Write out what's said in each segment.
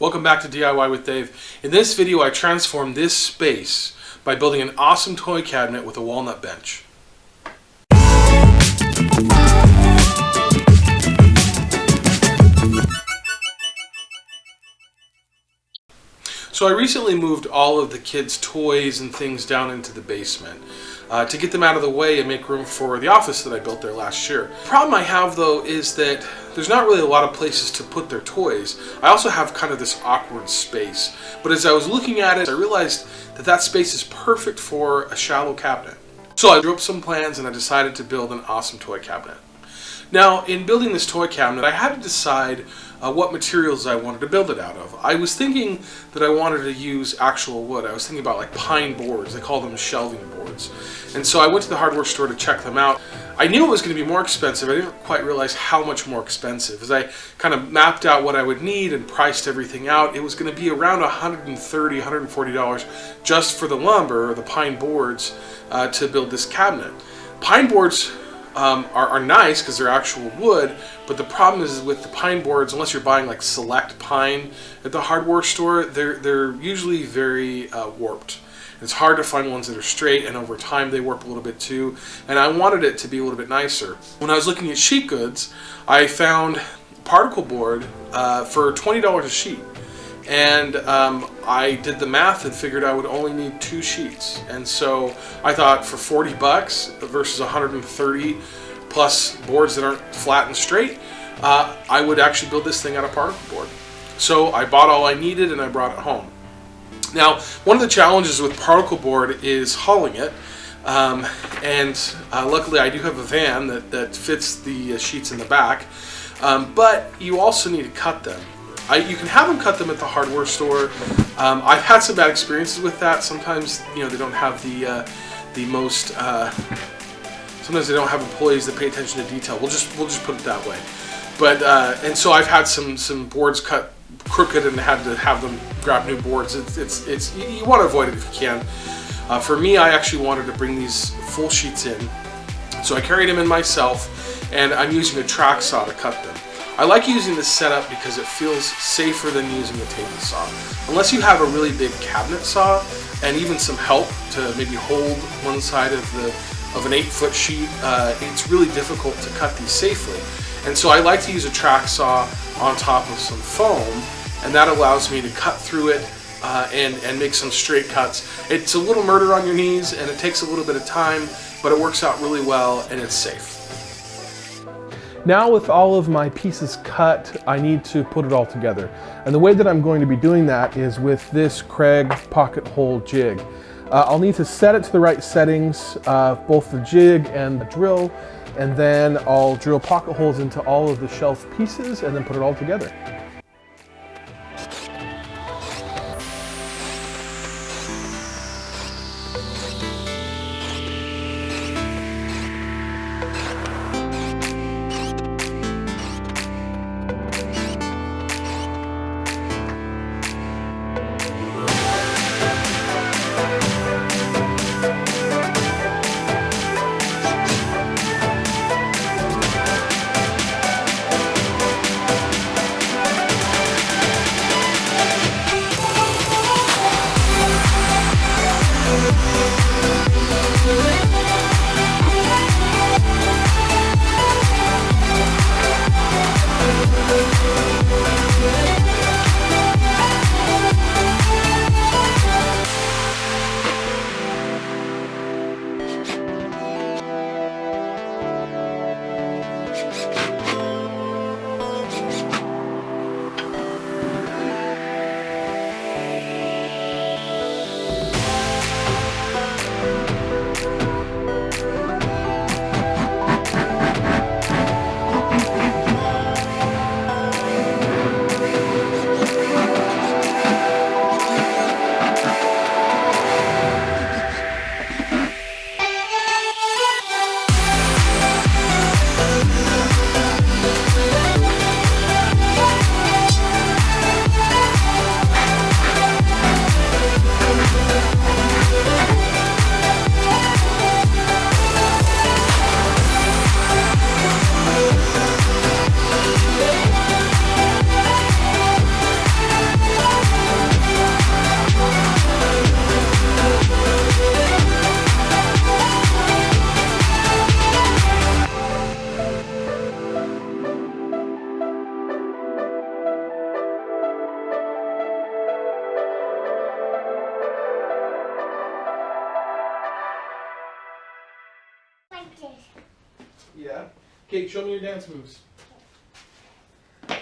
Welcome back to DIY with Dave. In this video I transformed this space by building an awesome toy cabinet with a walnut bench. So I recently moved all of the kids' toys and things down into the basement to get them out of the way and make room for the office that I built there last year. The problem I have though is that there's not really a lot of places to put their toys. I also have kind of this awkward space, but as I was looking at it I realized that that space is perfect for a shallow cabinet. So I drew up some plans and I decided to build an awesome toy cabinet. Now, in building this toy cabinet, I had to decide what materials I wanted to build it out of. I was thinking that I wanted to use actual wood. I was thinking about like pine boards. They call them shelving boards. And so I went to the hardware store to check them out. I knew it was going to be more expensive. I didn't quite realize how much more expensive. As I kind of mapped out what I would need and priced everything out, it was going to be around $130, $140 just for the lumber, or the pine boards, to build this cabinet. Pine boards are nice because they're actual wood, but the problem is with the pine boards, unless you're buying like select pine at the hardware store, they're usually very warped. It's hard to find ones that are straight, and over time they warp a little bit too, and I wanted it to be a little bit nicer. When I was looking at sheet goods, I found particle board for $20 a sheet. And I did the math and figured I would only need 2 sheets. And so I thought for 40 bucks versus 130 plus boards that aren't flat and straight, I would actually build this thing out of particle board. So I bought all I needed and I brought it home. Now, one of the challenges with particle board is hauling it. Luckily I do have a van that fits the sheets in the back. But you also need to cut them. You can have them cut them at the hardware store. I've had some bad experiences with that. Sometimes, they don't have the most. Sometimes they don't have employees that pay attention to detail. We'll just put it that way. But and so I've had some boards cut crooked and had to have them grab new boards. It's you want to avoid it if you can. For me, I actually wanted to bring these full sheets in, so I carried them in myself, and I'm using a track saw to cut them. I like using this setup because it feels safer than using a table saw. Unless you have a really big cabinet saw and even some help to maybe hold one side of an 8-foot sheet, it's really difficult to cut these safely. And so I like to use a track saw on top of some foam, and that allows me to cut through it and make some straight cuts. It's a little murder on your knees and it takes a little bit of time, but it works out really well and it's safe. Now with all of my pieces cut, I need to put it all together. And the way that I'm going to be doing that is with this Kreg pocket hole jig. I'll need to set it to the right settings, both the jig and the drill, and then I'll drill pocket holes into all of the shelf pieces and then put it all together. Kate, show me your dance moves. Dad,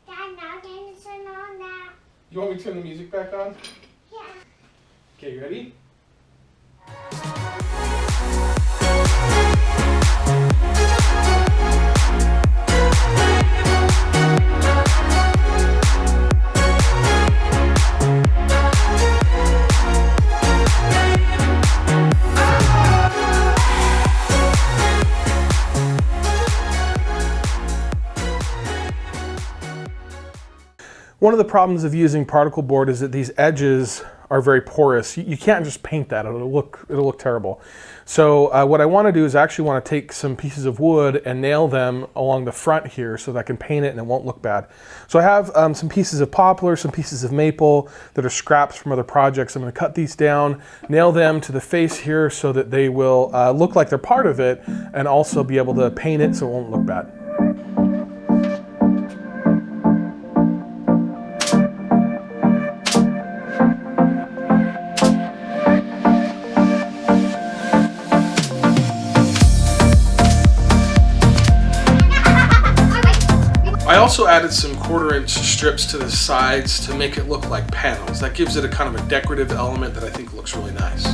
now can you turn on that? You want me to turn the music back on? Yeah. Okay, you ready? One of the problems of using particle board is that these edges are very porous. You can't just paint that, it'll look terrible. So what I want to do is actually want to take some pieces of wood and nail them along the front here so that I can paint it and it won't look bad. So I have some pieces of poplar, some pieces of maple that are scraps from other projects. I'm going to cut these down, nail them to the face here so that they will look like they're part of it, and also be able to paint it so it won't look bad. I also added some 1/4-inch strips to the sides to make it look like panels. That gives it a kind of a decorative element that I think looks really nice.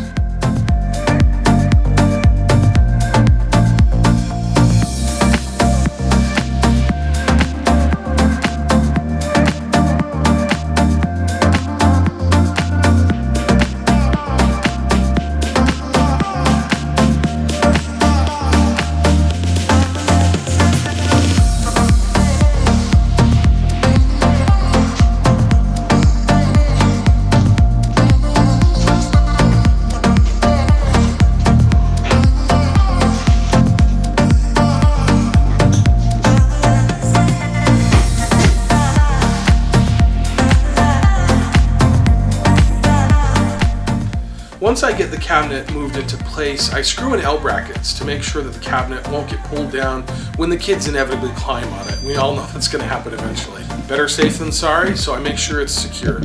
Once I get the cabinet moved into place, I screw in L brackets to make sure that the cabinet won't get pulled down when the kids inevitably climb on it. We all know that's going to happen eventually. Better safe than sorry, so I make sure it's secure.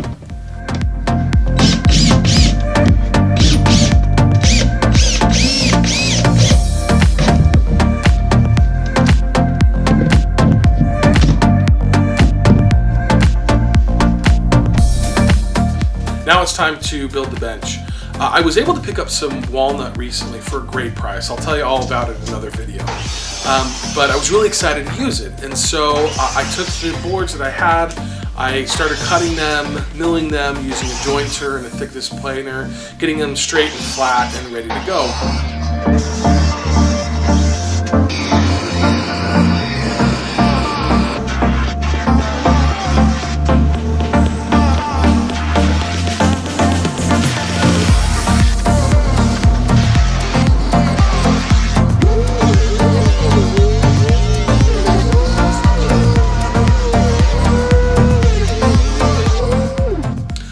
Now it's time to build the bench. I was able to pick up some walnut recently for a great price. I'll tell you all about it in another video. But I was really excited to use it. And so I took the boards that I had, I started cutting them, milling them using a jointer and a thickness planer, getting them straight and flat and ready to go.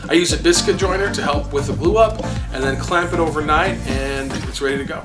I use a biscuit joiner to help with the glue up, and then clamp it overnight, and it's ready to go.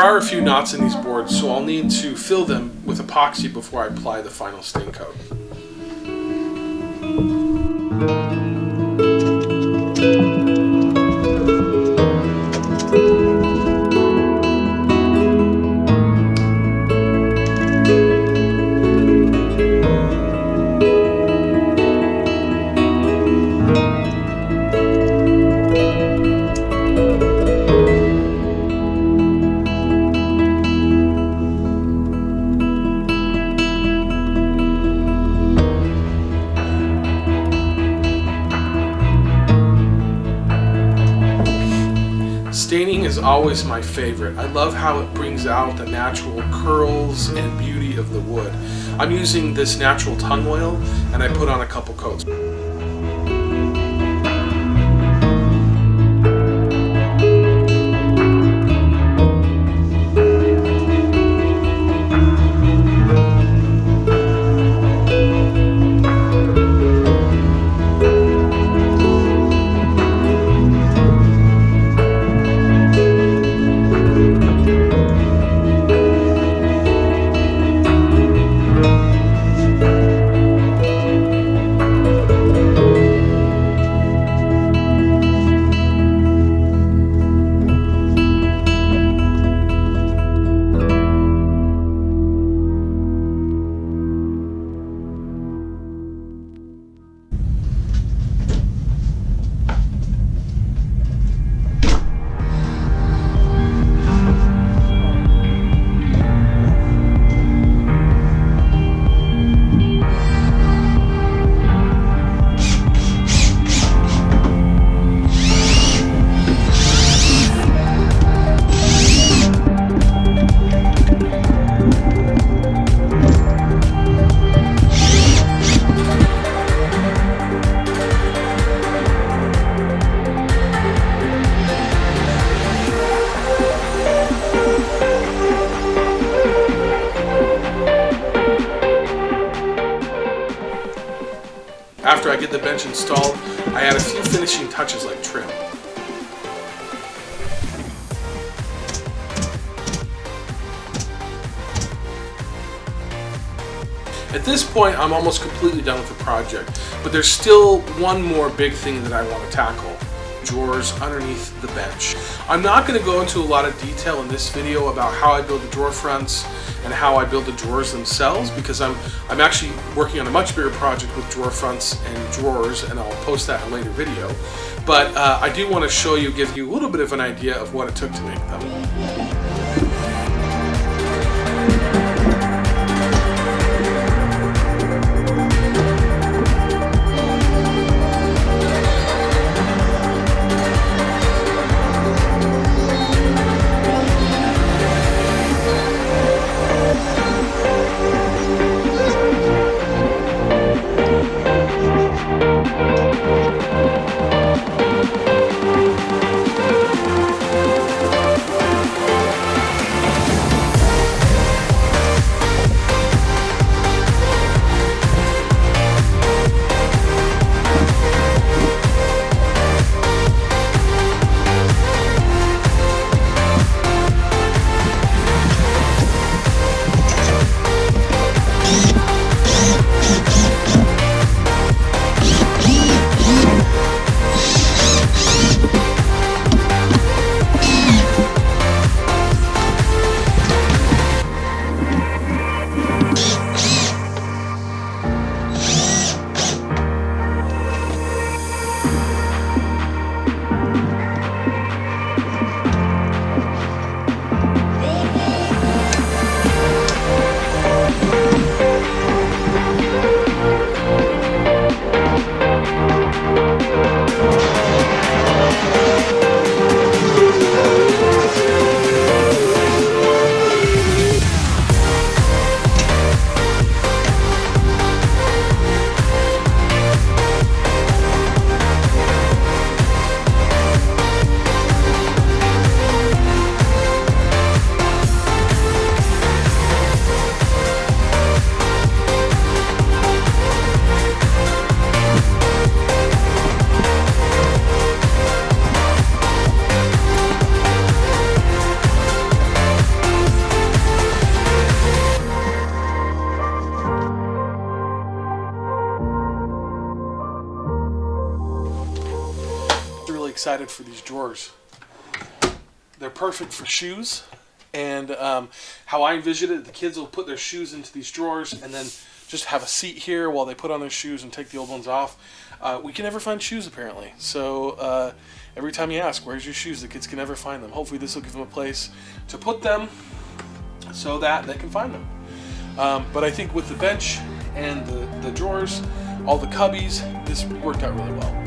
are a few knots in these boards, so I'll need to fill them with epoxy before I apply the final stain coat. Staining is always my favorite. I love how it brings out the natural curls and beauty of the wood. I'm using this natural tung oil, and I put on a couple coats. After I get the bench installed, I add a few finishing touches like trim. At this point, I'm almost completely done with the project, but there's still one more big thing that I want to tackle: drawers underneath the bench. I'm not going to go into a lot of detail in this video about how I build the drawer fronts and how I build the drawers themselves, because I'm actually working on a much bigger project with drawer fronts and drawers, and I'll post that in a later video. But I do want to give you a little bit of an idea of what it took to make them. excited for these drawers. They're perfect for shoes, and how I envision it, the kids will put their shoes into these drawers and then just have a seat here while they put on their shoes and take the old ones off. We can never find shoes, apparently. So every time you ask, where's your shoes, the kids can never find them. Hopefully this will give them a place to put them so that they can find them. But I think with the bench and the drawers, all the cubbies, this worked out really well.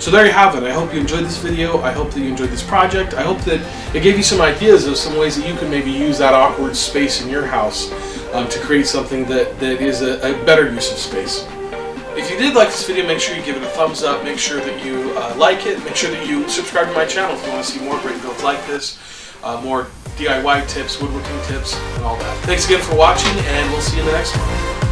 So there you have it. I hope you enjoyed this video. I hope that you enjoyed this project. I hope that it gave you some ideas of some ways that you can maybe use that awkward space in your house to create something that is a better use of space. If you did like this video, make sure you give it a thumbs up. Make sure that you like it. Make sure that you subscribe to my channel if you want to see more great builds like this, more DIY tips, woodworking tips, and all that. Thanks again for watching, and we'll see you in the next one.